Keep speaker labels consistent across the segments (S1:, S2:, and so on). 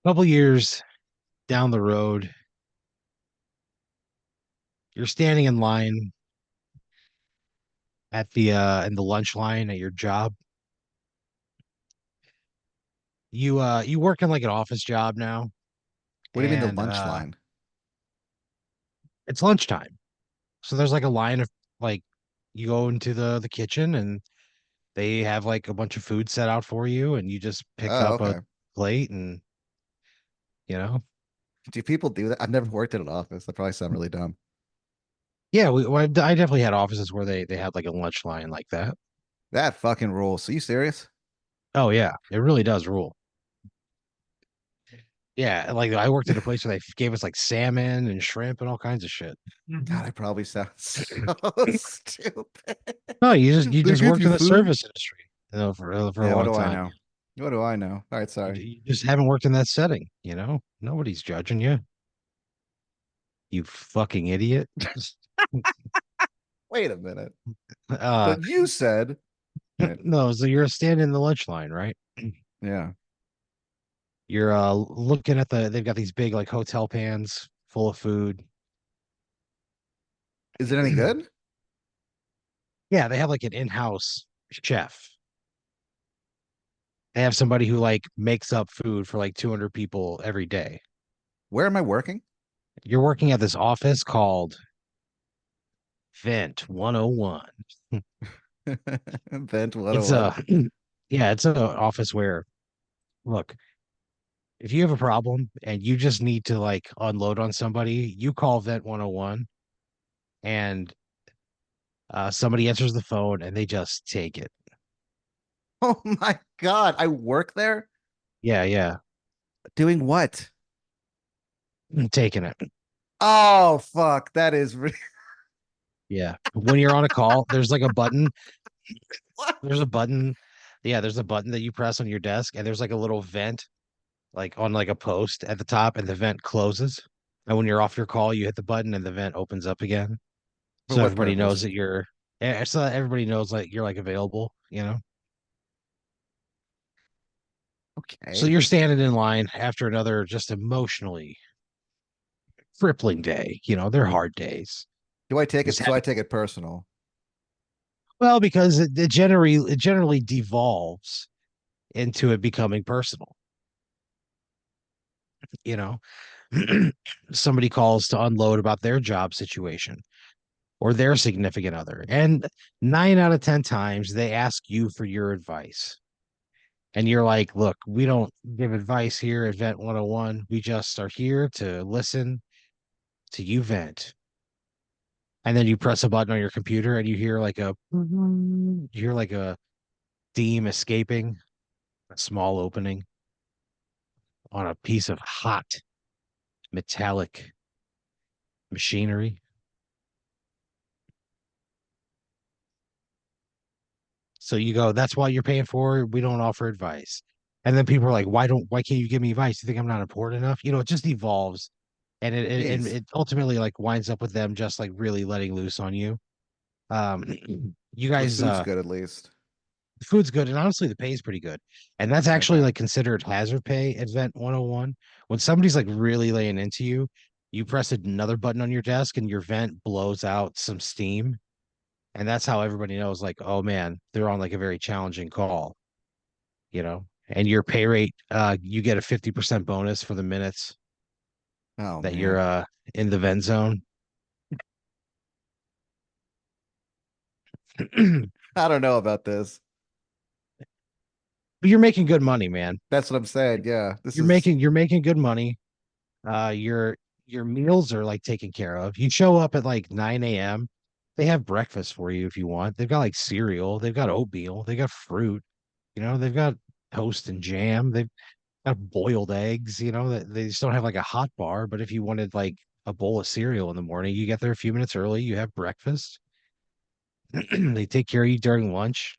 S1: Couple years down the road, you're standing in line at the in the lunch line at your job. You work in like an office job now,
S2: What do you mean the
S1: and
S2: lunch line?
S1: it's lunchtime. So there's like a line of like you go into the kitchen and they have like a bunch of food set out for you and you just pick
S2: Oh,
S1: up a
S2: okay.
S1: plate and you know.
S2: Do people do that? I've never worked in an office. That probably sound really dumb.
S1: Yeah, I definitely had offices where they had like a lunch line like that.
S2: That fucking rules. So you serious?
S1: Oh yeah, it really does rule. Yeah, like I worked at a place where they gave us like salmon and shrimp and all kinds of shit.
S2: God, I probably sound so stupid.
S1: No, you
S2: They
S1: just
S2: give
S1: worked
S2: you
S1: in the
S2: food?
S1: service industry, for a
S2: Yeah, what
S1: long
S2: do I
S1: time.
S2: know? What do I know? All right, sorry.
S1: You just haven't worked in that setting, you know? Nobody's judging you, you fucking idiot.
S2: Wait a minute.
S1: Uh
S2: But you said, right?
S1: no, so you're standing in the lunch line, right?
S2: Yeah.
S1: You're looking at they've got these big like hotel pans full of food.
S2: Is it any good?
S1: Yeah, they have like an in-house chef. They have somebody who like makes up food for like 200 people every day.
S2: Where am I working?
S1: You're working at this office called Vent 101.
S2: Vent
S1: It's
S2: 101.
S1: a yeah, it's an office where look, if you have a problem and you just need to like unload on somebody, you call Vent 101 and somebody answers the phone and they just take it.
S2: Oh my God. I work there?
S1: Yeah, yeah,
S2: Doing what?
S1: taking it.
S2: Oh, fuck. That is really
S1: Yeah. When you're on a call, there's like a button.
S2: what?
S1: There's a button. Yeah, there's a button that you press on your desk and there's like a little vent like on like a post at the top and the vent closes. And when you're off your call, you hit the button and the vent opens up again.
S2: For
S1: So
S2: what
S1: everybody knows
S2: purpose?
S1: that so everybody knows like you're like available, you know? So
S2: Okay.
S1: you're standing in line after another just emotionally crippling day. You know, they're hard days.
S2: Do I take
S1: Just
S2: it? So I
S1: having
S2: take it personal.
S1: well, because it generally devolves into it becoming personal, you know. Somebody calls to unload about their job situation or their significant other. And 9 out of 10 times they ask you for your advice. And you're like, look, we don't give advice here at Vent 101. We just are here to listen to you vent. And then you press a button on your computer and you hear like a steam escaping, a small opening on a piece of hot metallic machinery. So you go, that's why you're paying for it. We don't offer advice. And then people are like, why can't you give me advice? You think I'm not important enough? You know, it just evolves and
S2: Jeez.
S1: it ultimately like winds up with them just like really letting loose on you. Um, you
S2: The
S1: guys,
S2: food's good at least.
S1: the food's good and honestly the pay is pretty good. And that's actually
S2: Okay.
S1: like considered hazard pay at Vent 101. When somebody's like really laying into you, you press another button on your desk and your vent blows out some steam. And that's how everybody knows, like, oh man, they're on like a very challenging call, you know. And your pay rate, you get a 50% bonus for the minutes
S2: Oh
S1: that you're
S2: man.
S1: in the vent zone.
S2: I don't know about this.
S1: But you're making good money, man.
S2: That's what I'm saying. Yeah. This is
S1: You're making good money. Uh, your your meals are like taken care of. You show up at like 9 a.m. They have breakfast for you if you want. They've got like cereal, they've got oatmeal, they got fruit, you know, they've got toast and jam, they've got boiled eggs, you know, that they just don't have like a hot bar. But if you wanted like a bowl of cereal in the morning, you get there a few minutes early, you have breakfast. They take care of you during lunch.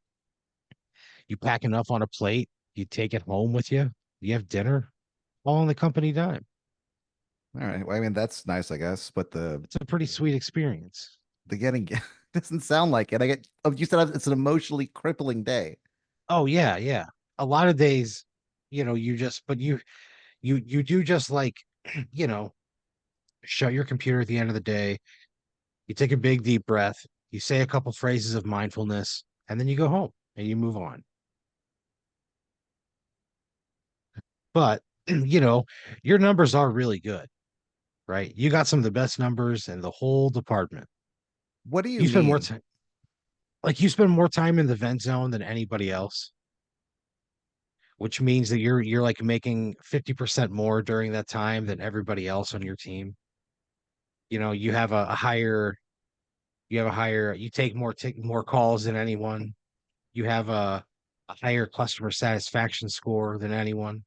S1: You pack enough on a plate, you take it home with you, you have dinner, all on the company dime.
S2: all right. Well, I mean, that's nice, I guess. But
S1: It's a pretty sweet experience.
S2: the getting doesn't sound like it. I get oh, you said it's an emotionally crippling day.
S1: Oh yeah, yeah. A lot of days, you know, but You do just like, you know, shut your computer at the end of the day. You take a big deep breath. You say a couple phrases of mindfulness, and then you go home and you move on. But your numbers are really good, right? You got some of the best numbers in the whole department.
S2: What do you
S1: You spend more
S2: mean?
S1: time, like you spend more time in the vent zone than anybody else, which means that you're like making 50% more during that time than everybody else on your team. You have a higher, you take more calls than anyone. You have a higher customer satisfaction score than anyone.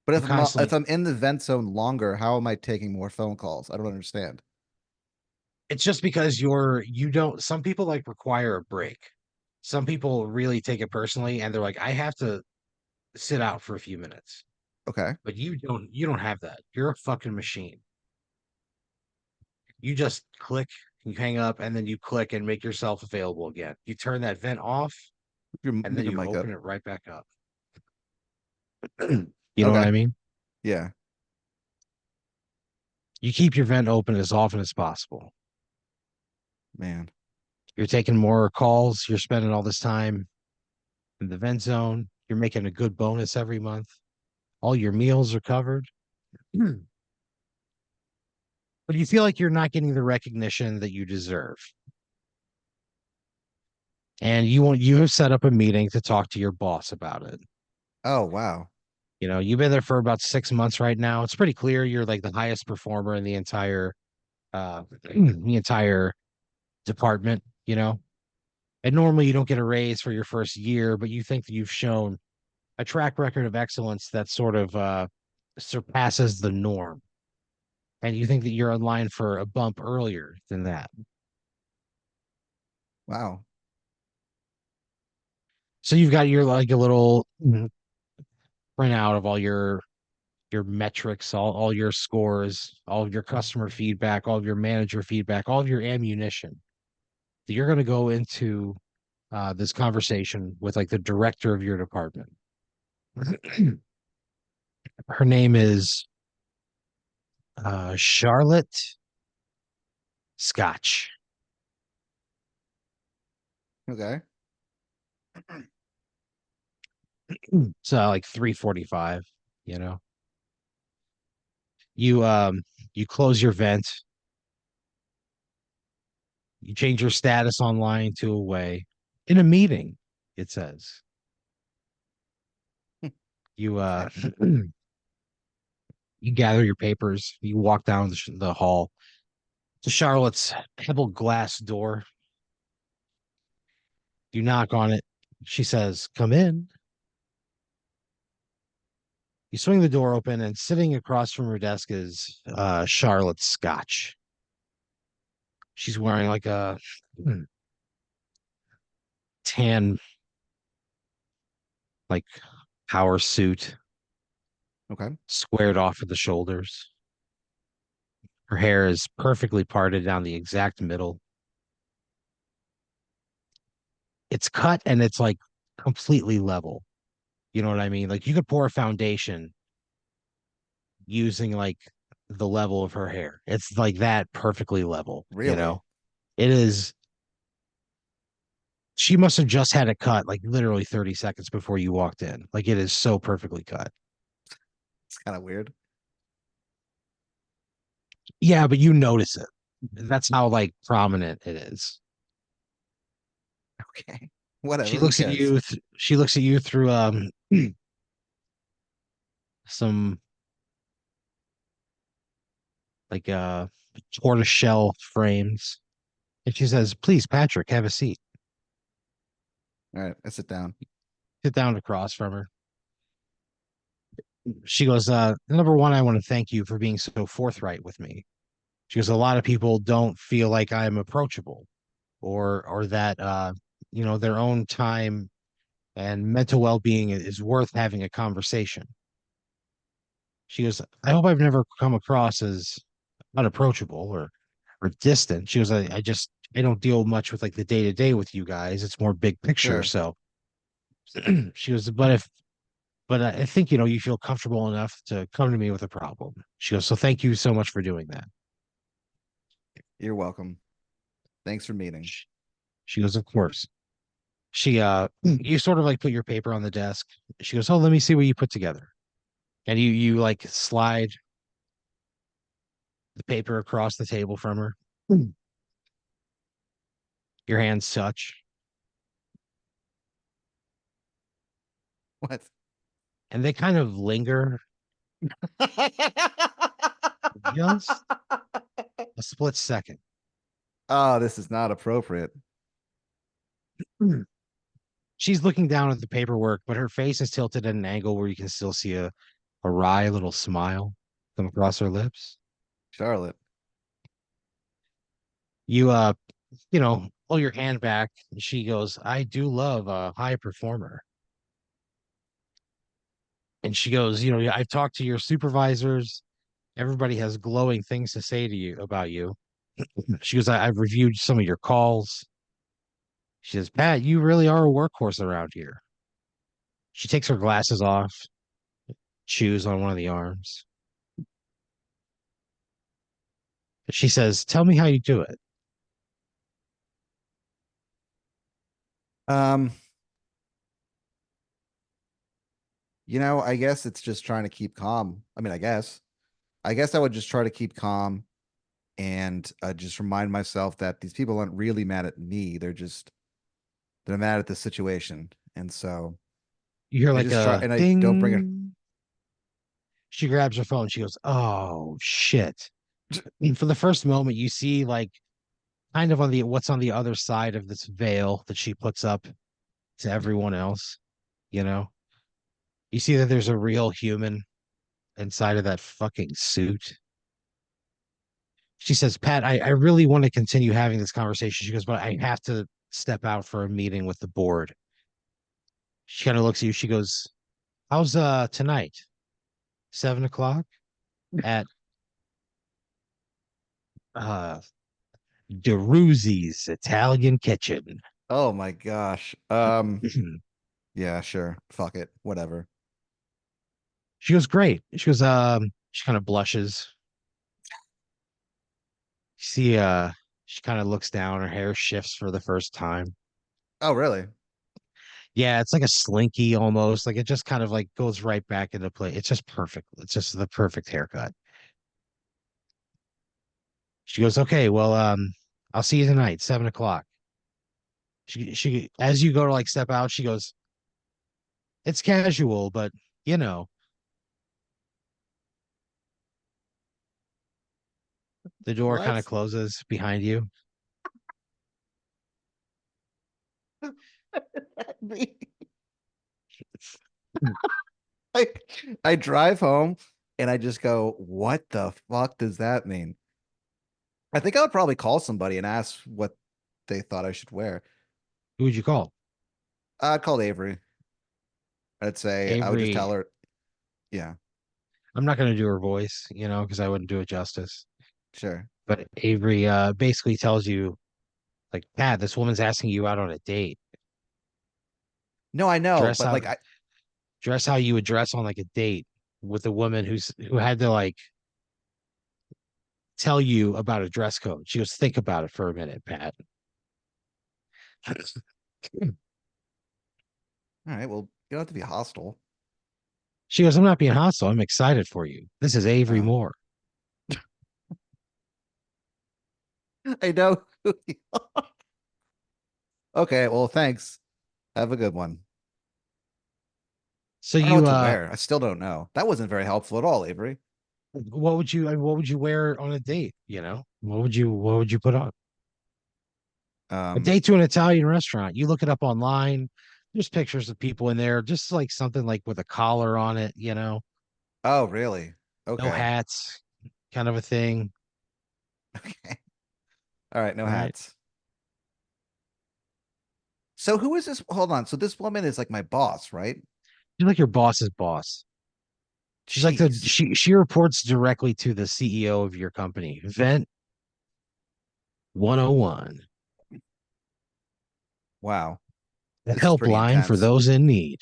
S2: But
S1: You
S2: if
S1: constantly,
S2: I'm in the vent zone longer, how am I taking more phone calls? I don't understand.
S1: it's just because you don't, some people like require a break. Some people really take it personally and they're like, I have to sit out for a few minutes.
S2: Okay.
S1: But you don't have that. You're a fucking machine. You just click, you hang up, and then you click and make yourself available again. You turn that vent off and
S2: Move
S1: then
S2: your
S1: you
S2: mic up.
S1: open it right back up. You know what
S2: Okay.
S1: I mean?
S2: Yeah,
S1: You keep your vent open as often as possible.
S2: man.
S1: You're taking more calls, you're spending all this time in the vent zone, you're making a good bonus every month. All your meals are covered. But you feel like you're not getting the recognition that you deserve. And you have set up a meeting to talk to your boss about it.
S2: Oh, wow.
S1: You've been there for about 6 months right now. It's pretty clear you're like the highest performer in the entire department. And normally you don't get a raise for your first year, but you think that you've shown a track record of excellence that sort of surpasses the norm. And you think that you're in line for a bump earlier than that.
S2: Wow.
S1: So you've got your like a little printout of all your metrics, all your scores, all of your customer feedback, all of your manager feedback, all of your ammunition. You're going to go into this conversation with like the director of your department. Her name is Charlotte Scotch.
S2: Okay.
S1: So like 3:45. You know, you close your vent. You change your status online to away in a meeting. It says you
S2: Okay.
S1: you gather your papers. You walk down the hall to Charlotte's pebble glass door. You knock on it. She says, "Come in." You swing the door open, and sitting across from her desk is Charlotte Scotch. She's wearing like a tan, like power suit,
S2: Okay.
S1: squared off at the shoulders. Her hair is perfectly parted down the exact middle. It's cut and it's like completely level. You know what I mean? Like you could pour a foundation using like the level of her hair. It's like that perfectly level, you
S2: Really?
S1: know? It is. She must have just had it cut like literally 30 seconds before you walked in. Like it is so perfectly cut.
S2: It's kind of weird.
S1: Yeah, but you notice it. That's how like prominent it is.
S2: Okay. Whatever. Who cares?
S1: She looks at you through some like tortoise shell frames. And she says, "Please, Patrick, have a seat."
S2: All right. I sit down.
S1: Sit down across from her. She goes, "Number one, I want to thank you for being so forthright with me." She goes, "A lot of people don't feel like I'm approachable or that their own time and mental well-being is worth having a conversation." She goes, "I hope I've never come across as unapproachable or distant." She goes, I don't deal much with like the day to day with you guys. It's more big picture.
S2: Sure.
S1: So she goes, but but I think, you feel comfortable enough to come to me with a problem. She goes, so thank you so much for doing that.
S2: You're welcome. Thanks for meeting.
S1: She goes, of course. You sort of like put your paper on the desk. She goes, oh, let me see what you put together. And you like slide the paper across the table from her. Your hands touch,
S2: What?
S1: and they kind of linger just a split second.
S2: Oh, this is not appropriate.
S1: She's looking down at the paperwork, but her face is tilted at an angle where you can still see a wry little smile come across her lips.
S2: Charlotte.
S1: You pull your hand back. And she goes, I do love a high performer. And she goes, I've talked to your supervisors. Everybody has glowing things to say to you about you. She goes, I've reviewed some of your calls. She says, Pat, you really are a workhorse around here. She takes her glasses off, chews on one of the arms. She says, tell me how you do it.
S2: Um, I guess it's just trying to keep calm. I mean, I guess I would just try to keep calm and just remind myself that these people aren't really mad at me. They're mad at the situation. And so
S1: You hear
S2: I
S1: like
S2: just try
S1: a
S2: and I don't bring it.
S1: ding. She grabs her phone. She goes, oh, shit. And for the first moment, you see like kind of on the what's on the other side of this veil that she puts up to everyone else, you know? You see that there's a real human inside of that fucking suit. She says, Pat, I really want to continue having this conversation. She goes, but I have to step out for a meeting with the board. She kind of looks at you. She goes, how's tonight? 7 o'clock at uh DeRuzzi's Italian Kitchen.
S2: Oh my gosh. Yeah, sure. Fuck it. Whatever.
S1: She goes, great. She goes, she kind of blushes. She kind of looks down, her hair shifts for the first time.
S2: Oh, really?
S1: Yeah, it's like a slinky almost. Like it just kind of like goes right back into place. It's just perfect. It's just the perfect haircut. She goes, okay, well, I'll see you tonight, 7 o'clock. She as you go to like step out, she goes, it's casual, but you know, the door kind of
S2: What?
S1: closes behind you.
S2: I I drive home and I just go, what the fuck does that mean? I think I would probably call somebody and ask what they thought I should wear.
S1: Who would you call?
S2: I'd call Avery. I would just tell
S1: Avery.
S2: her, yeah,
S1: I'm not going to do her voice, because I wouldn't do it justice.
S2: sure.
S1: But Avery basically tells you, like, Pat, this woman's asking you out on a date.
S2: No, I know,
S1: Dress
S2: but
S1: how
S2: like I
S1: dress how you would dress on like a date with a woman who had to like tell you about a dress code. She goes, think about it for a minute, Pat.
S2: all right, well, you don't have to be hostile.
S1: She goes, I'm not being hostile. I'm excited for you. This is Avery
S2: Oh.
S1: Moore.
S2: I know. Okay, well, thanks. Have a good one.
S1: So
S2: I don't know
S1: you
S2: what to wear. I still don't know. That wasn't very helpful at all, Avery.
S1: what would you wear on a date? What would you put on? A
S2: Um,
S1: date to an Italian restaurant. You look it up online. There's pictures of people in there, just like something like with a collar on it.
S2: oh, really?
S1: No
S2: Okay.
S1: hats, kind of a thing.
S2: Okay. All right, no
S1: All right.
S2: hats. So who is this? Hold on. So this woman is like my boss, right?
S1: She's like your boss's boss. She's like the
S2: Jeez.
S1: she reports directly to the CEO of your company. Vent 101.
S2: Wow.
S1: The
S2: This is pretty
S1: helpline for
S2: intense.
S1: those in need.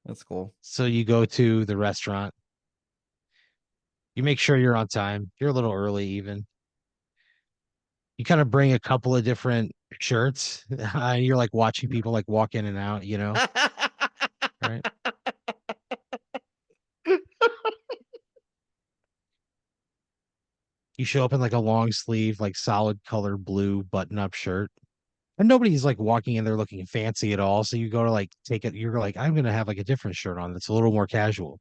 S2: That's cool.
S1: So you go to the restaurant, you make sure you're on time. You're a little early even. You kind of bring a couple of different shirts. You're like watching people like walk in and out, right? You show up in like a long sleeve, like solid color blue button up shirt. And nobody's like walking in there looking fancy at all. So you go to like take it, you're like, I'm gonna have like a different shirt on that's a little more casual.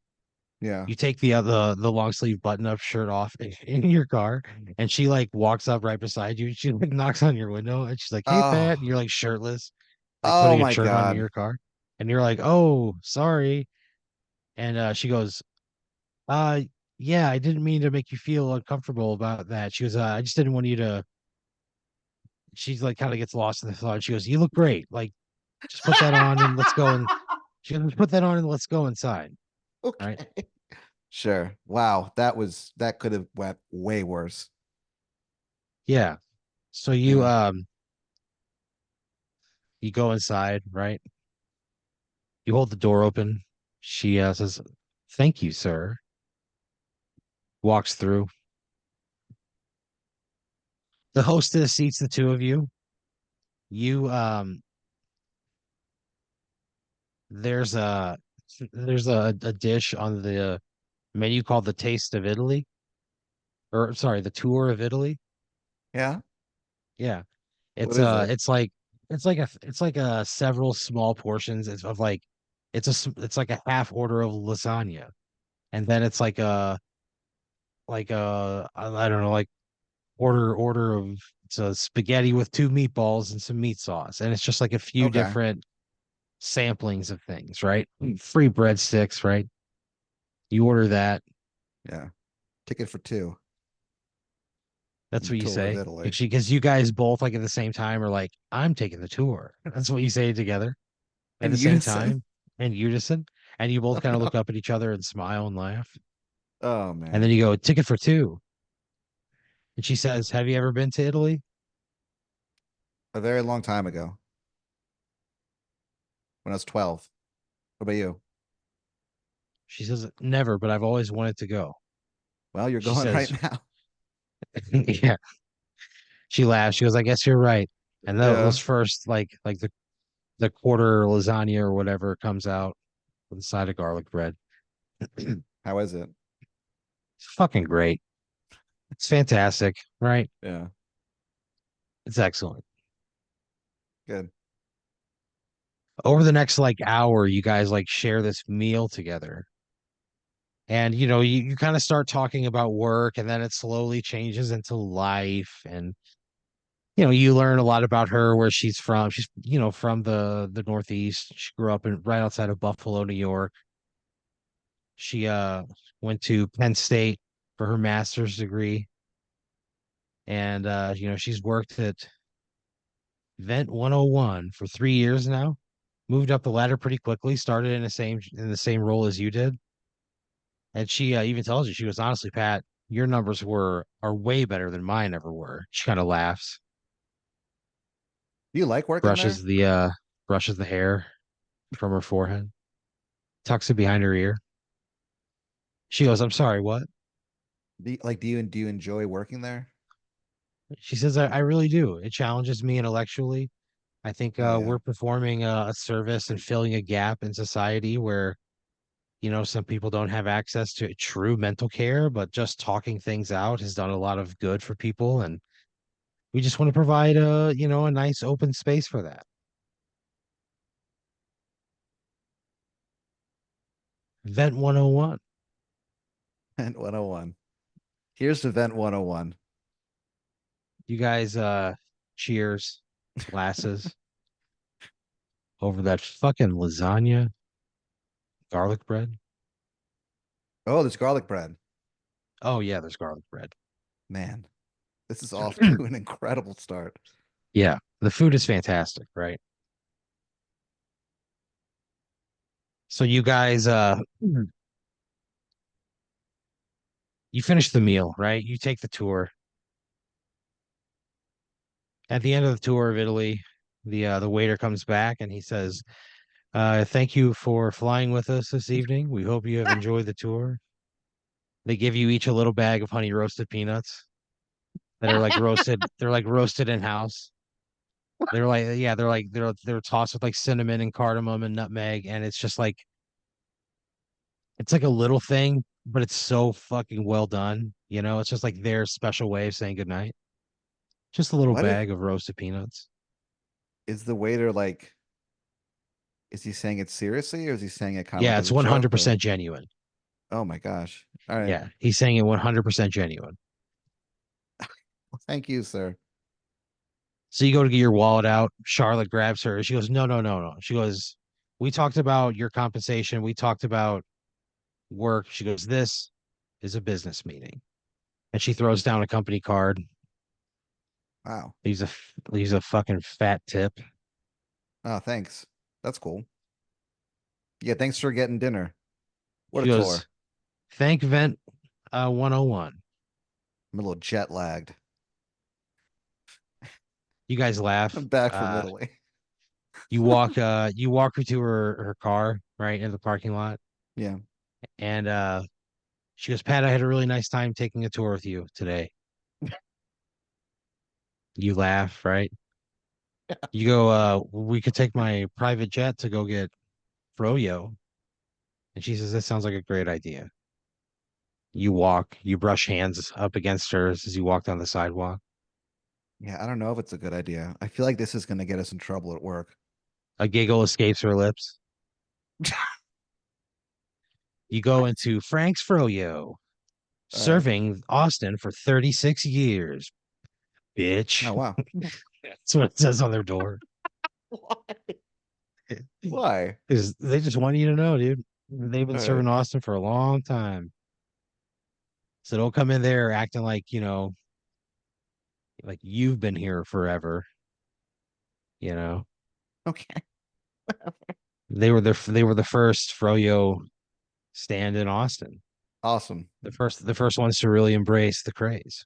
S2: Yeah.
S1: You take the the long sleeve button up shirt off in your car, and she like walks up right beside you. She like knocks on your window and she's like, "Hey, Pat," and
S2: Oh,
S1: you're like shirtless, like
S2: oh
S1: putting a
S2: my
S1: shirt on in
S2: God.
S1: your car, and you're like, "Oh, sorry," and she goes, "Uh, yeah, I didn't mean to make you feel uncomfortable about that." She goes, "I just didn't want you to." She's like, kind of gets lost in the thought. She goes, "You look great. Like, just put that on and let's go." And she goes, "Put that on and let's go inside." Right?
S2: Okay. Sure. Wow. That could have went way worse.
S1: Yeah. So
S2: Yeah.
S1: you go inside, right? You hold the door open. She says, "Thank you, sir." Walks through. The hostess seats the two of you. You there's a there's a dish on the menu called the Taste of Italy, or sorry, the Tour of Italy.
S2: Yeah.
S1: Yeah.
S2: What is it?
S1: It's like a several small portions of like it's like a half order of lasagna, and then it's like a I don't know, like order of it's a spaghetti with two meatballs and some meat sauce, and it's just like a few
S2: Okay.
S1: different samplings of things, right? Free breadsticks, right? You order that.
S2: Yeah. Ticket for two on
S1: That's
S2: the
S1: what you
S2: tour of
S1: say.
S2: Italy.
S1: Because you guys both like at the same time are like, I'm taking the tour. That's what you say together at
S2: In
S1: the same
S2: unison.
S1: time in unison. And you both
S2: Oh
S1: kind of
S2: no.
S1: look up at each other and smile and laugh.
S2: Oh
S1: And then
S2: man.
S1: you go, ticket for two. And she says, have you ever been to Italy?
S2: A very long time ago when I was 12. What about you?
S1: She says, never, but I've always wanted to go.
S2: Well, you're
S1: She
S2: going right
S1: says,
S2: now.
S1: yeah. She laughs. She goes, I guess you're right. And
S2: Yeah.
S1: those first, like the quarter lasagna or whatever comes out with a side of garlic bread. It's
S2: How is it?
S1: fucking great. It's fantastic, right?
S2: Yeah.
S1: It's excellent.
S2: Good.
S1: Over the next like hour, you guys like share this meal together. And you kind of start talking about work, and then it slowly changes into life. And you learn a lot about her, where she's from. She's, from the Northeast. She grew up in right outside of Buffalo, New York. She went to Penn State for her master's degree. And she's worked at Vent 101 for 3 years now. Moved up the ladder pretty quickly, started in the same role as you did. And she even tells you, she goes, honestly, Pat, your numbers are way better than mine ever were. She kind of laughs,
S2: Do you like working there?
S1: brushes the uh brushes the hair from her forehead, tucks it behind her ear. She goes, I'm sorry, what?
S2: Do you enjoy working there?
S1: She says, I really do. It challenges me intellectually. I think
S2: Oh yeah.
S1: we're performing a service and filling a gap in society where, some people don't have access to true mental care, but just talking things out has done a lot of good for people. And we just want to provide a nice open space for that. Vent 101.
S2: Vent 101. Here's to Vent 101.
S1: You guys cheers, glasses over that fucking lasagna, garlic bread.
S2: Oh, there's garlic bread.
S1: Oh yeah, there's garlic bread.
S2: Man, this is off to an incredible start.
S1: Yeah, the food is fantastic, right? So you guys you finish the meal, right? You take the tour. At the end of the tour of Italy, the waiter comes back and he says, Thank you for flying with us this evening. We hope you have enjoyed the tour. They give you each a little bag of honey roasted peanuts that are like roasted. They're like roasted in house. They're like, yeah, they're tossed with like cinnamon and cardamom and nutmeg, and it's just like it's like a little thing, but it's so fucking well done. You know, it's just like their special way of saying goodnight. Just a little
S2: What if
S1: bag of roasted peanuts.
S2: is the waiter like, is he saying it seriously or is he saying it kind of like
S1: Yeah,
S2: as
S1: it's
S2: a joke or
S1: 100% genuine.
S2: oh my gosh. All right.
S1: Yeah, he's saying it 100% genuine.
S2: Well, thank you, sir.
S1: So you go to get your wallet out. Charlotte grabs her. She goes, no, no, no, no. She goes, we talked about your compensation. We talked about work. She goes, this is a business meeting. And she throws down a company card.
S2: Wow.
S1: Leaves a fucking fat tip.
S2: Oh, thanks. That's cool. Yeah, thanks for getting dinner. What
S1: She
S2: a tour.
S1: goes, thank Vent 101.
S2: I'm a little jet lagged.
S1: You guys laugh.
S2: I'm back from Italy.
S1: You walk her to her car, right, in the parking lot.
S2: Yeah.
S1: And she goes, Pat, I had a really nice time taking a tour with you today. You laugh, right? You go, we could take my private jet to go get Froyo. And she says, that sounds like a great idea. You brush hands up against hers as you walk down the sidewalk.
S2: Yeah, I don't know if it's a good idea. I feel like this is going to get us in trouble at work.
S1: A giggle escapes her lips. You go into Frank's Froyo,
S2: All right.
S1: serving Austin for 36 years,
S2: Oh,
S1: bitch.
S2: wow.
S1: That's what it says on their door.
S2: Why? Why?
S1: Because they just want you to know, dude. They've been
S2: All right.
S1: serving Austin for a long time. So don't come in there acting like, like you've been here forever, you know.
S2: Okay.
S1: They were the first Froyo stand in Austin.
S2: Awesome.
S1: The first ones to really embrace the craze.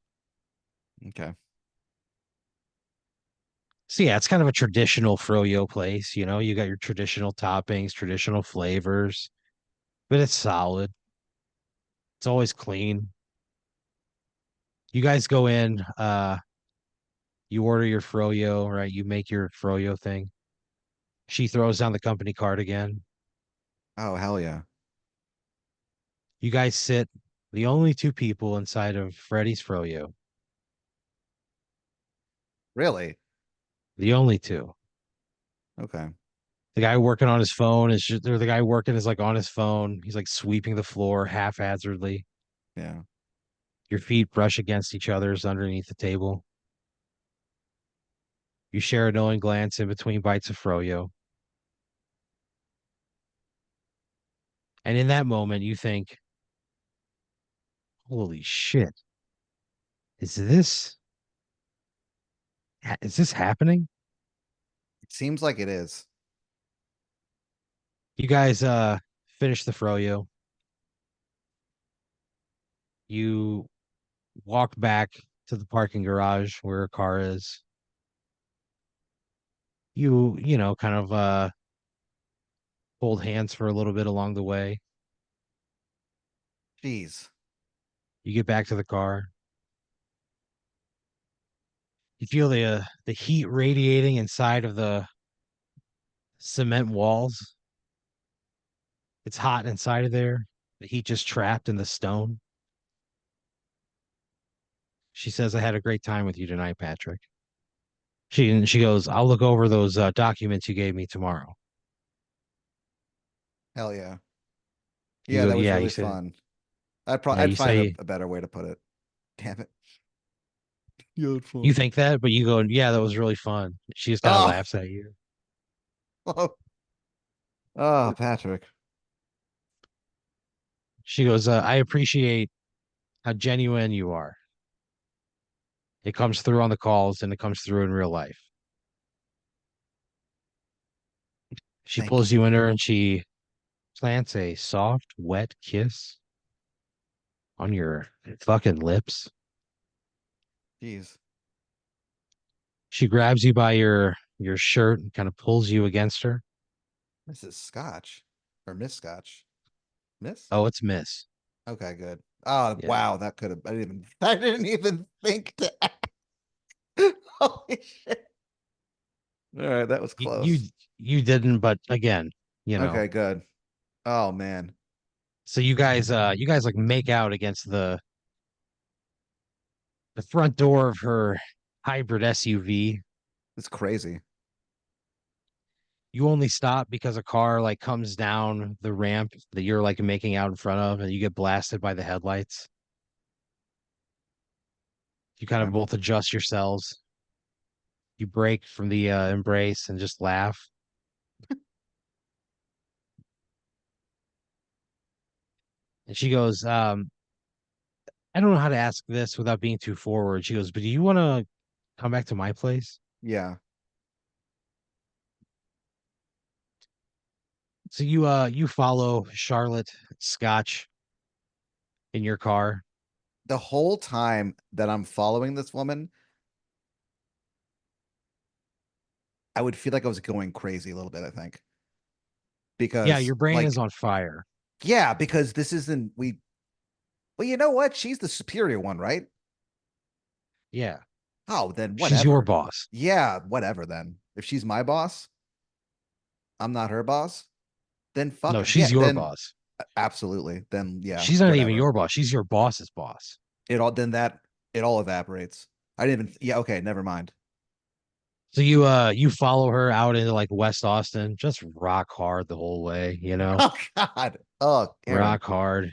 S2: Okay.
S1: So yeah, it's kind of a traditional Froyo place, you know. You got your traditional toppings, traditional flavors, but it's solid. It's always clean. You guys go in, you order your Froyo, right? You make your Froyo thing. She throws down the company card again.
S2: Oh, hell yeah.
S1: You guys sit, the only two people inside of Freddy's Froyo,
S2: Really?
S1: the only two.
S2: Okay.
S1: The guy working on his phone or the guy working is like on his phone. He's like sweeping the floor haphazardly.
S2: Yeah.
S1: Your feet brush against each other's underneath the table. You share a knowing glance in between bites of Froyo. And in that moment, you think, holy shit, is this, is this happening?
S2: It seems like it is.
S1: You guys, finish the Froyo. You walk back to the parking garage where her car is. Kind of, hold hands for a little bit along the way.
S2: Jeez.
S1: You get back to the car. You feel the heat radiating inside of the cement walls. It's hot inside of there. The heat just trapped in the stone. She says, I had a great time with you tonight, Patrick. She goes, I'll look over those documents you gave me tomorrow.
S2: Hell yeah.
S1: You
S2: Yeah,
S1: go,
S2: that was
S1: yeah, you
S2: really
S1: said,
S2: fun.
S1: yeah,
S2: I'd
S1: you
S2: find
S1: say
S2: a better way to put it. Damn it. Yeah, it's
S1: you
S2: fun.
S1: think that, but you go, yeah, that was really fun. She just kind of
S2: Oh,
S1: laughs at you.
S2: oh, oh, Patrick.
S1: She goes, I appreciate how genuine you are. It comes through on the calls and it comes through in real life. She
S2: Thank
S1: pulls you
S2: you.
S1: in her and she plants a soft, wet kiss on your fucking lips.
S2: Jeez.
S1: She grabs you by your shirt and kind of pulls you against her.
S2: Mrs. Scotch or Miss Scotch? Miss?
S1: Oh, it's Miss.
S2: Okay, good. Oh,
S1: Yeah.
S2: wow, that could have. I didn't even think to. Holy shit! All right, that was
S1: You you
S2: close.
S1: you didn't, but again,
S2: Okay, good. Oh man,
S1: so you guys like make out against the front door of her hybrid SUV.
S2: it's crazy.
S1: You only stop because a car like comes down the ramp that you're like making out in front of and you get blasted by the headlights. You kind of
S2: Okay.
S1: both adjust yourselves. You break from the embrace and just laugh. And she goes, I don't know how to ask this without being too forward. She goes, but do you want to come back to my place?
S2: Yeah.
S1: So you follow Charlotte Scotch in your car.
S2: The whole time that I'm following this woman, I would feel like I was going crazy a little bit, I think.
S1: Yeah,
S2: Because
S1: your brain is
S2: like,
S1: on fire.
S2: yeah, because this isn't we well, you know what? She's the superior one, right?
S1: Yeah,
S2: Oh, then
S1: she's your
S2: whatever.
S1: boss.
S2: Yeah, whatever then. If she's my boss, I'm not her boss, then
S1: No,
S2: fuck yeah,
S1: she's your
S2: then
S1: boss.
S2: absolutely. Then yeah,
S1: She's not even
S2: whatever.
S1: your boss. She's your boss's boss.
S2: It all then that it all evaporates. I didn't even yeah, okay, never mind.
S1: So you follow her out into like West Austin, just rock hard the whole way,
S2: Oh God. Oh, Aaron.
S1: rock hard.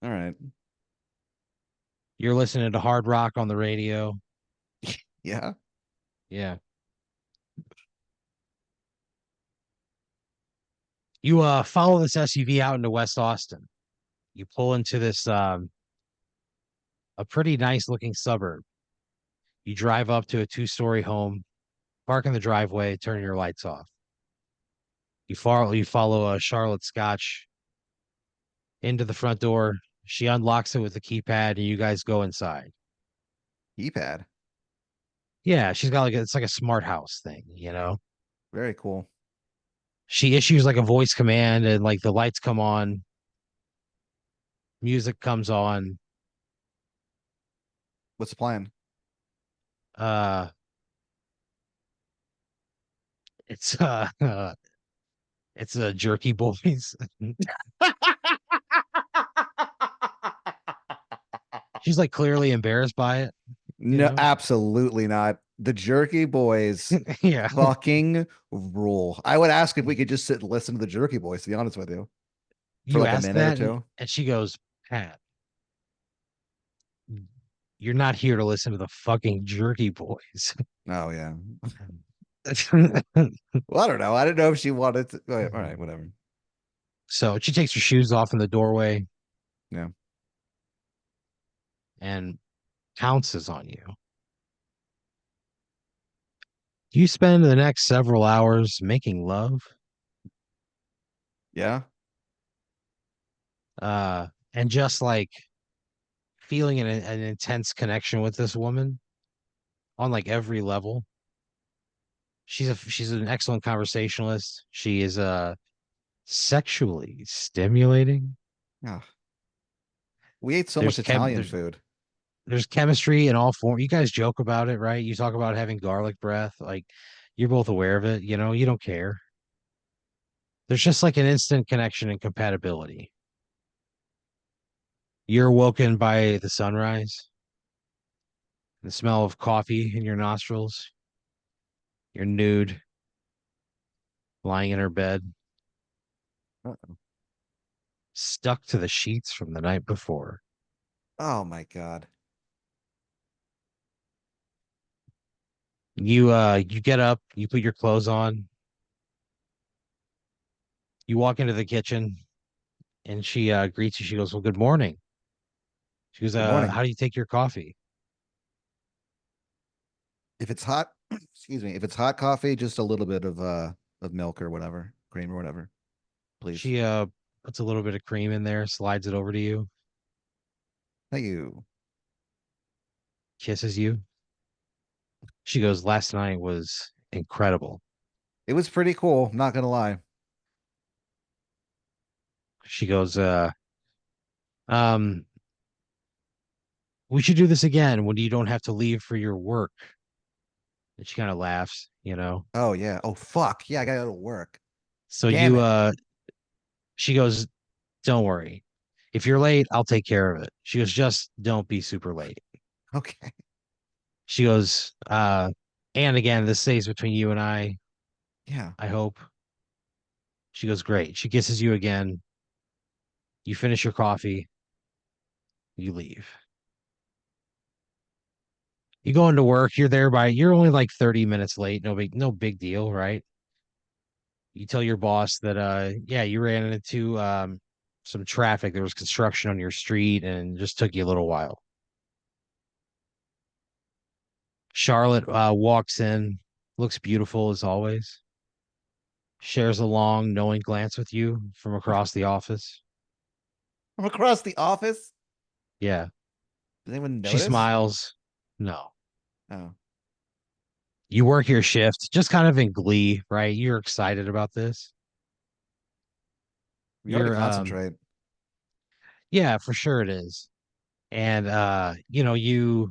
S2: All right.
S1: You're listening to hard rock on the radio.
S2: Yeah.
S1: Yeah. You follow this SUV out into West Austin. You pull into this a pretty nice looking suburb. You drive up to a two-story home, park in the driveway, turn your lights off. You follow Charlotte Scotch into the front door. She unlocks it with the keypad, and you guys go inside.
S2: Keypad.
S1: Yeah, she's got like it's like a smart house thing.
S2: Very cool.
S1: She issues like a voice command, and like the lights come on, music comes on.
S2: What's the plan?
S1: Uh, it's it's a Jerky Boys. She's like clearly embarrassed by it, you
S2: No,
S1: know?
S2: absolutely not. The Jerky Boys
S1: Yeah.
S2: fucking rule. I would ask if we could just sit and listen to the Jerky Boys, to be honest with you, for
S1: You
S2: like a
S1: ask
S2: minute or
S1: that, and,
S2: two.
S1: and she goes, Pat, you're not here to listen to the fucking Jerky Boys.
S2: Oh yeah. Well, I don't know. I didn't know if she wanted to. All right, whatever.
S1: So she takes her shoes off in the doorway
S2: Yeah.
S1: and pounces on you. You spend the next several hours making love,
S2: Yeah.
S1: and just like feeling an intense connection with this woman on like every level. She's an excellent conversationalist. She is sexually stimulating.
S2: Yeah. We ate so much
S1: There's chem
S2: Italian
S1: there's
S2: food.
S1: there's chemistry in all form. You guys joke about it, right? You talk about having garlic breath, like you're both aware of it, you don't care. There's just like an instant connection and compatibility. You're awoken by the sunrise, the smell of coffee in your nostrils. You're nude, lying in her bed,
S2: Uh-oh.
S1: stuck to the sheets from the night before.
S2: Oh my God.
S1: You get up, you put your clothes on, you walk into the kitchen, and she greets you. She goes, "Well, good morning." She goes,
S2: Good morning.
S1: how do you take your coffee?"
S2: If it's hot, excuse me, if it's hot coffee, just a little bit of milk or whatever, cream or whatever, please.
S1: She puts a little bit of cream in there, slides it over to you,
S2: Thank you.
S1: kisses you. She goes, "Last night was incredible."
S2: It was pretty cool, not gonna lie.
S1: She goes, um, we should do this again when you don't have to leave for your work. And she kind of laughs, you know.
S2: Oh yeah. Oh fuck. Yeah, I gotta go to work.
S1: So
S2: Damn
S1: you
S2: it.
S1: she goes, don't worry. If you're late, I'll take care of it. She goes, just don't be super late.
S2: Okay.
S1: She goes, and again, this stays between you and
S2: Yeah.
S1: I hope. She goes, great. She kisses you again. You finish your coffee, you leave. You go into work, you're only like 30 minutes late, no big deal, right? You tell your boss that yeah, you ran into some traffic, there was construction on your street and it just took you a little while. Charlotte walks in, looks beautiful as always, shares a long, knowing glance with you from across the office.
S2: I'm across the office.
S1: Yeah.
S2: Does anyone
S1: She
S2: notice?
S1: smiles. No.
S2: Oh,
S1: You work your shift just kind of in glee, right? You're excited about this.
S2: we hard to
S1: You're
S2: concentrate.
S1: yeah, for sure it is. And you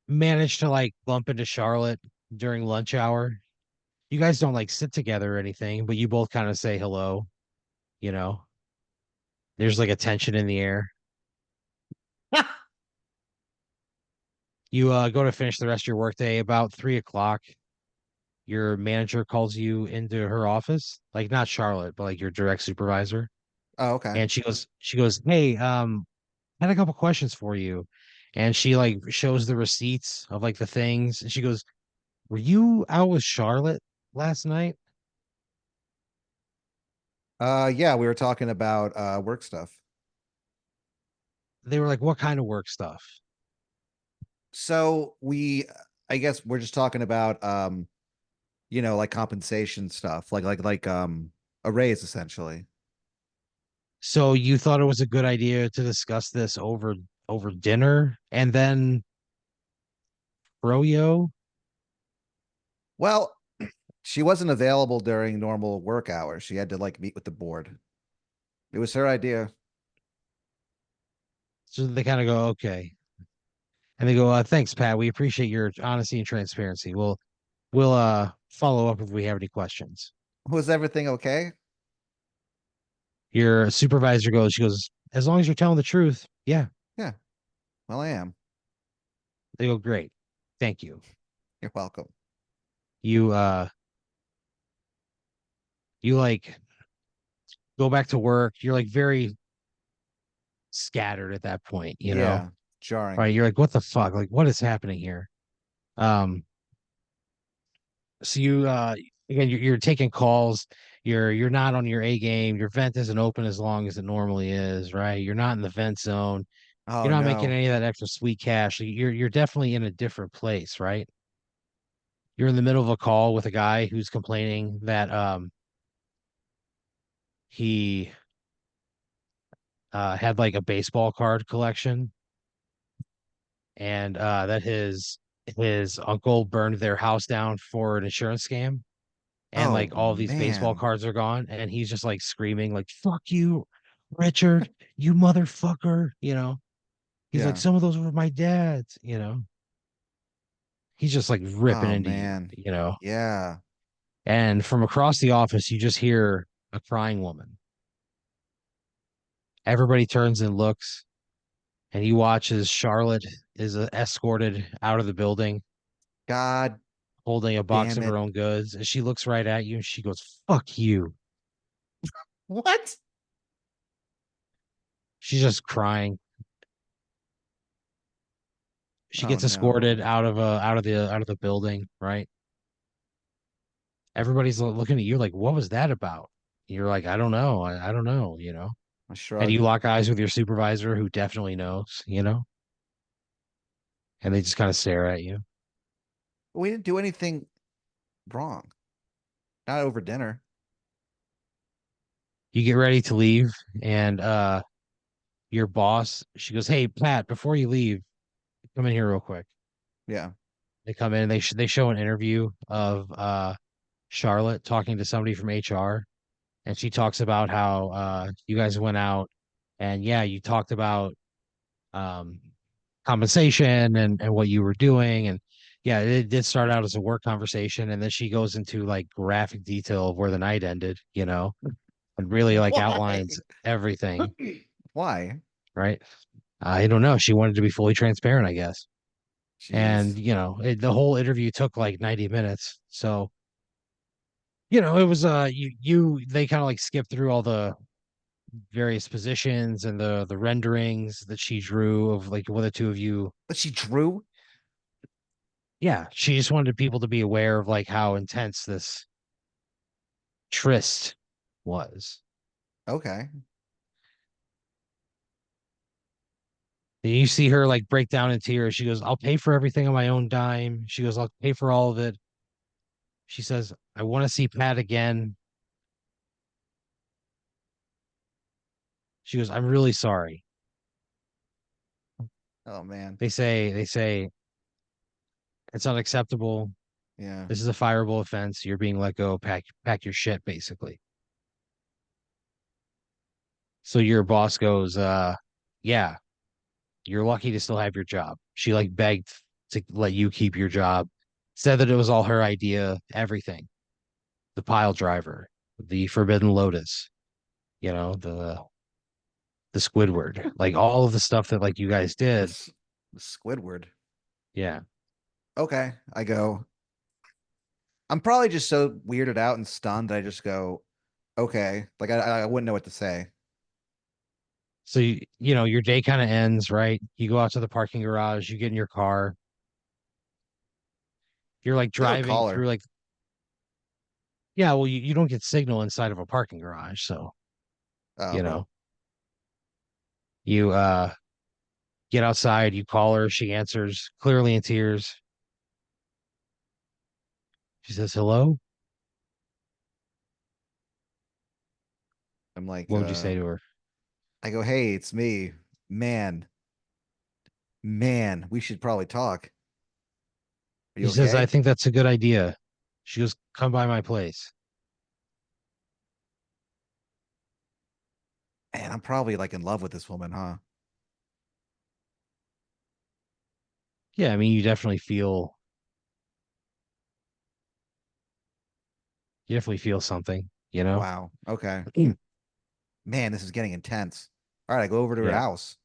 S1: manage to like bump into Charlotte during lunch hour. You guys don't like sit together or anything, but you both kind of say hello, you know. There's like a tension in the air. You go to finish the rest of your workday about 3 o'clock. Your manager calls you into her office, like not Charlotte, but like your direct supervisor.
S2: Oh, okay.
S1: And she goes, hey, I had a couple questions for you. And she like shows the receipts of like the things. And she goes, were you out with Charlotte last night?
S2: Yeah, we were talking about work stuff.
S1: They were like, what kind of work stuff?
S2: So I guess we're just talking about like compensation stuff, like a raise essentially.
S1: So you thought it was a good idea to discuss this over dinner and then Froyo?
S2: Well, she wasn't available during normal work hours. She had to like meet with the board. It was her idea.
S1: So they kind of go, okay. And they go, thanks, Pat. We appreciate your honesty and transparency. We'll follow up if we have any questions.
S2: Was everything okay?
S1: Your supervisor goes, she goes, as long as you're telling the truth, yeah.
S2: Yeah. Well, I am.
S1: They go, great. Thank you.
S2: You're welcome.
S1: You you like go back to work. You're like very scattered at that point, you know?
S2: Yeah. Jarring.
S1: Right? You're like, what the fuck? Like, what is happening here? Um, so you again you're taking calls, you're not on your A game, your vent isn't open as long as it normally is, right? You're not in the vent zone, you're
S2: Oh
S1: not making
S2: no.
S1: any of that extra sweet cash. You're definitely in a different place, right? You're in the middle of a call with a guy who's complaining that he had like a baseball card collection and that his uncle burned their house down for an insurance scam and
S2: Oh
S1: like all these baseball
S2: man.
S1: cards are gone and he's just like screaming like fuck you Richard, you motherfucker, you know. He's like
S2: Yeah.
S1: some of those were my dad's, you know. He's just like ripping
S2: Oh
S1: into you,
S2: man.
S1: you know.
S2: Yeah.
S1: And from across the office you just hear a crying woman. Everybody turns and looks and you watch as Charlotte is escorted out of the building
S2: God
S1: holding a box
S2: damn
S1: of her
S2: it.
S1: own goods and she looks right at you and she goes fuck you.
S2: What?
S1: She's just crying. She
S2: Oh
S1: gets
S2: no.
S1: escorted out of the building, right? Everybody's looking at you like, what was that about? You're like, I don't know. I don't know, you know.
S2: I
S1: And you
S2: shrug.
S1: lock eyes with your supervisor who definitely knows, you know, and they just kind of stare at you.
S2: We didn't do anything wrong. Not over dinner.
S1: You get ready to leave, and your boss, she goes, hey, Pat, before you leave, come in here real quick.
S2: Yeah.
S1: They come in and they show an interview of Charlotte talking to somebody from HR, and she talks about how you guys went out and yeah, you talked about um compensation and what you were doing and yeah, it did start out as a work conversation and then she goes into like graphic detail of where the night ended, and really like
S2: Why?
S1: outlines everything,
S2: Why?
S1: right? I don't know. She wanted to be fully transparent, I guess. And
S2: Jeez.
S1: the whole interview took like 90 minutes. So, it was they kind of like skipped through all the various positions and the renderings that she drew of like what the two of you.
S2: But she drew?
S1: Yeah, she just wanted people to be aware of like how intense this tryst was.
S2: Okay.
S1: And you see her like break down in tears. She goes, "I'll pay for everything on my own dime." She goes, "I'll pay for all of it." She says, "I want to see Pat again." She goes, "I'm really sorry."
S2: Oh man.
S1: They say it's unacceptable.
S2: Yeah.
S1: This is a fireable offense. You're being let go. Pack your shit, basically. So your boss goes, yeah, you're lucky to still have your job. She like begged to let you keep your job, said that it was all her idea, everything. The pile driver, the Forbidden Lotus, the Squidward, like all of the stuff that like you guys did.
S2: This Squidward.
S1: Yeah.
S2: Okay. I go. I'm probably just so weirded out and stunned. I just go, okay. Like I wouldn't know what to say.
S1: So your day kind of ends, right? You go out to the parking garage, you get in your car, you're like
S2: They would
S1: driving
S2: call
S1: through
S2: her.
S1: like yeah, well you don't get signal inside of a parking garage, so
S2: Oh,
S1: you
S2: well,
S1: know, you get outside, you call her, she answers, clearly in tears. She says, "Hello."
S2: I'm like,
S1: What would you say to her?
S2: I go, hey, it's me. Man, man, we should probably talk. Are you
S1: She says, "I
S2: okay?
S1: think that's a good idea." She goes, "Come by my place."
S2: Man, I'm probably like in love with this woman, huh?
S1: Yeah, I mean, you definitely feel something, you know?
S2: Wow. Okay. Man, this is getting intense. All right, I go over to her
S1: Yeah.
S2: house.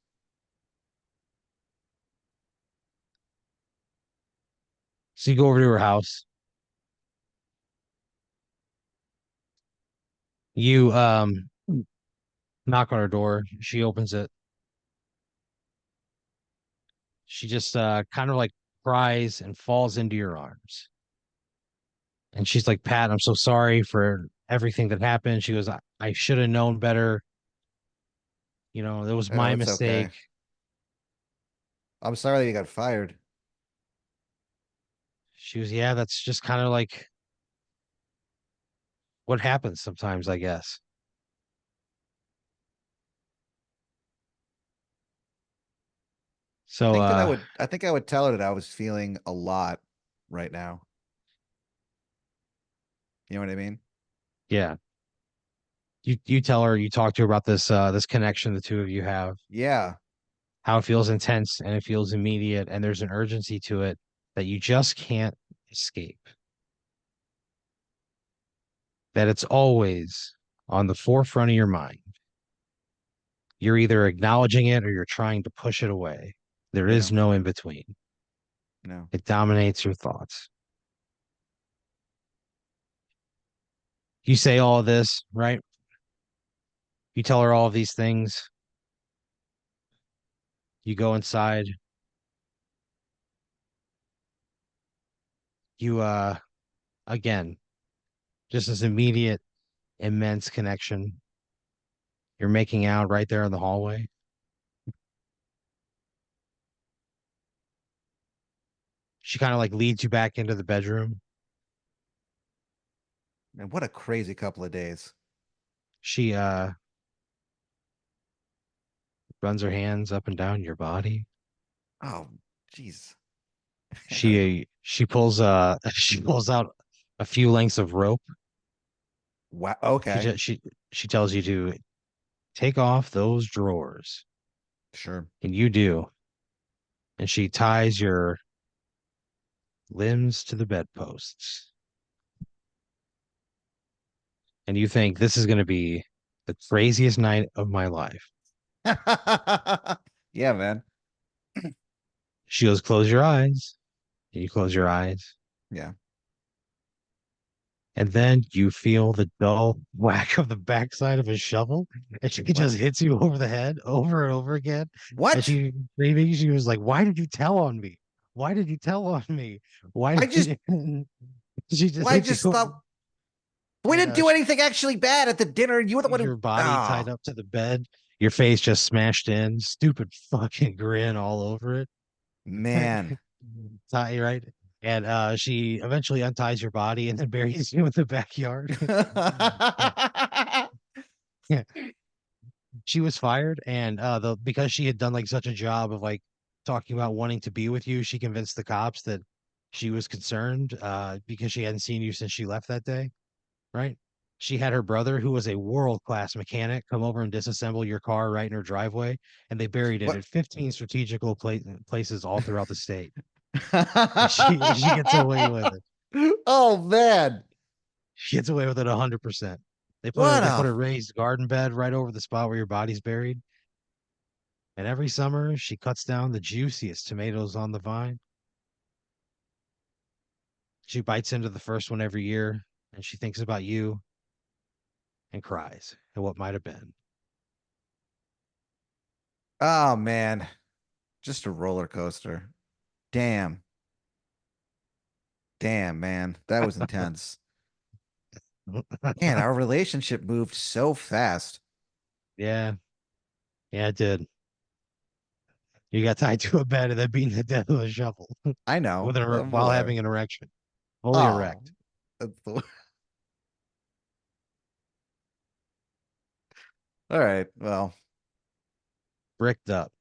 S1: So you go over to her house. You knock on her door. She opens it. She just kind of like cries and falls into your arms. And she's like, "Pat, I'm so sorry for everything that happened." She goes, I should have known better. It was
S2: Oh,
S1: my
S2: it's okay.
S1: mistake.
S2: I'm sorry that you got fired.
S1: She was, yeah, that's just kind of like what happens sometimes, I guess. So,
S2: I think I would tell her that I was feeling a lot right now. You know what I mean?
S1: yeah, you tell her, you talk to her about this connection the two of you have,
S2: Yeah.
S1: how it feels intense and it feels immediate, and there's an urgency to it that you just can't escape. That it's always on the forefront of your mind. You're either acknowledging it or you're trying to push it away. There
S2: Yeah.
S1: is no in between.
S2: You know.
S1: It dominates your thoughts. You say all of this, right? You tell her all of these things. You go inside. You again, just this immediate, immense connection. You're making out right there in the hallway. She kind of like leads you back into the bedroom.
S2: Man, what a crazy couple of days.
S1: She runs her hands up and down your body.
S2: Oh, jeez.
S1: She pulls she pulls out a few lengths of rope
S2: Wow.
S1: She
S2: Okay.
S1: just she tells you to take off those drawers,
S2: Sure.
S1: and you do. And she ties your limbs to the bedposts. And you think this is going to be the craziest night of my life.
S2: Yeah, man.
S1: She goes, close your eyes. And you close your eyes.
S2: Yeah.
S1: And then you feel the dull whack of the backside of a shovel. And she
S2: What?
S1: just hits you over the head over and over again. And
S2: What?
S1: she was like, why did you tell on me? Why did you tell on me? Why
S2: I
S1: did
S2: just,
S1: you? She just
S2: well, I
S1: hits you
S2: just
S1: over.
S2: thought we
S1: And
S2: didn't do anything actually bad at the dinner. You were the one who,
S1: your body
S2: oh,
S1: tied up to the bed, your face just smashed in, stupid fucking grin all over it.
S2: man.
S1: Tie, right? And she eventually unties your body and then buries you in the backyard. Yeah. Yeah. She was fired, and the because she had done like such a job of like talking about wanting to be with you, she convinced the cops that she was concerned because she hadn't seen you since she left that day, right? She had her brother, who was a world-class mechanic, come over and disassemble your car right in her driveway, and they buried it
S2: What?
S1: at 15 strategical places all throughout the state. And she gets away with it.
S2: Oh man.
S1: She gets away with it 100%.
S2: What
S1: They
S2: a
S1: put a raised garden bed right over the spot where your body's buried. And every summer she cuts down the juiciest tomatoes on the vine. She bites into the first one every year, and she thinks about you and cries at what might have been.
S2: oh man. Just a roller coaster. Damn. Damn, man. That was intense. Man, our relationship moved so fast.
S1: Yeah, yeah, it did. You got tied to a bed and then beaten to death with a shovel
S2: I know.
S1: while
S2: Whatever.
S1: having an erection, fully
S2: Oh.
S1: erect,
S2: That's the- All right. Well,
S1: bricked up.